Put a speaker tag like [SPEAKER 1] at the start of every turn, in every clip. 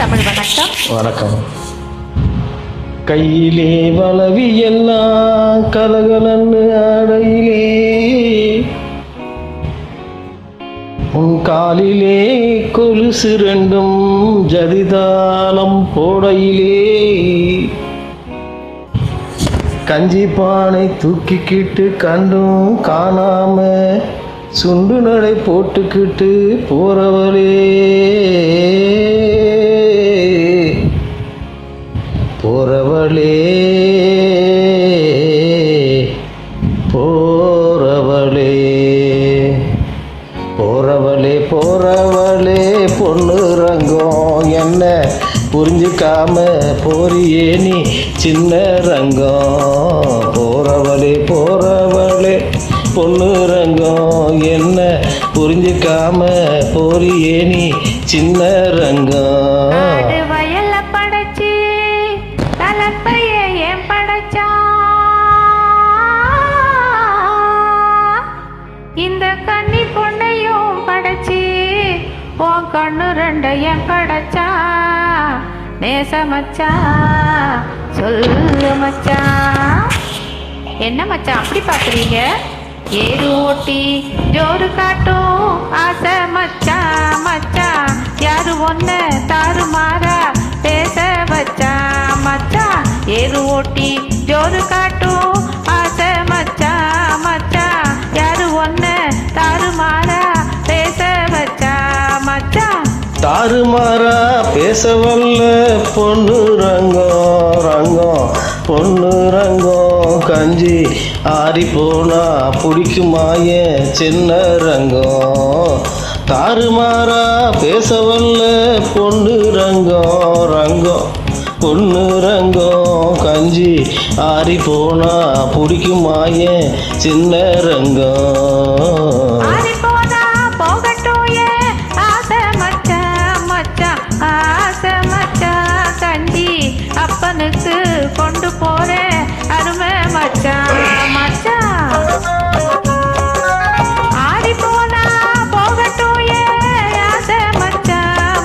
[SPEAKER 1] தமிழ் வணக்கம்.
[SPEAKER 2] வணக்கம். கையிலே வளவி எல்லாம் கலகலன்னு ஆடையிலே, உன் காலிலே கொலுசு ரெண்டும் ஜதிதாளம் போடையிலே, கஞ்சி பானை தூக்கிக்கிட்டு கண்டும் காணாம சுண்டு நடை போட்டுக்கிட்டு போறவளே போறவளே போறவளே போறவளே போறவளே பொண்ணு ரங்கம் என்ன புரிஞ்சுக்காம போறியே நீ சின்ன ரங்கம். போறவளே போறவளே பொண்ணு ரங்கம் என்ன புரிஞ்சுக்காம போறியே நீ சின்ன ரங்கம்.
[SPEAKER 1] வயல்ல படைச்சு கலப்பைய ஏன் படைச்சா, இந்த கன்னி பொண்ணையும் படைச்சு உன் கண்ணு ரெண்டையும் படைச்சா. நேச மச்சா சொல்லு மச்சா. என்ன மச்சான் அப்படி பாக்குறீங்க? ஏறு ஓட்டி ஜோறு காட்டும் ஆசை மச்சா மச்சா. யாரு ஒன்ன தாறுமாறா பேச வச்சா மச்சா. ஏறு ஓட்டி ஜோறு காட்டும் ஆசை மச்சா மச்சா. யாரு ஒன்ன தாறுமாறா பேச வச்சா மச்சா.
[SPEAKER 2] தாறுமாறா பேசவல்ல பொண்ணு ரங்கம் ரங்கம் பொண்ணு ரங்கம். கஞ்சி ஆறி போனா பிடிக்குமாய சின்ன ரங்கம். தாறுமாறா பேசவல்ல பொண்ணு ரங்கம் ரங்கம் பொண்ணு ரங்கம். கஞ்சி ஆறி போனா பிடிக்குமாய சின்ன ரங்கம்.
[SPEAKER 1] அப்பனுக்கு கொண்டு போறேன் அருமை மச்சா மச்சா. ஆடி போனா போகட்டும் ஏ ஆசை மச்சா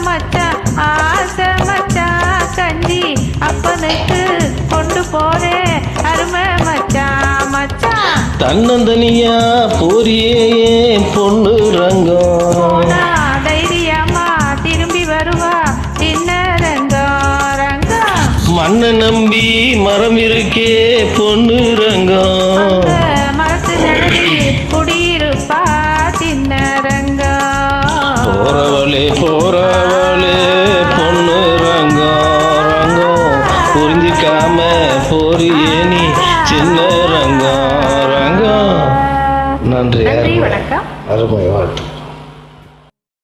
[SPEAKER 1] மச்சா. ஆசை மச்சா கஞ்சி அப்பனுக்கு கொண்டு போறேன் அருமை மச்சா மச்சா.
[SPEAKER 2] தன்னந்தனியா போறியே பொண்ணு ரங்கம்,
[SPEAKER 1] தைரியமா திரும்பி வருவா சின்ன ரங்கம்.
[SPEAKER 2] மண்ணை நம்பி மரம் இருக்கே பொண்ணு ரங்கம்.
[SPEAKER 1] மரத்து நடி குடியிருப்பா சின்ன ரங்கம்.
[SPEAKER 2] போறவளே போறவளே பொண்ணு ரங்கம் ரங்கம் புரிஞ்சிக்காம போறியே நீ சின்ன ரங்கம் ரங்கம். நன்றி.
[SPEAKER 1] வணக்கம்.
[SPEAKER 2] அருமை வாழ்த்து.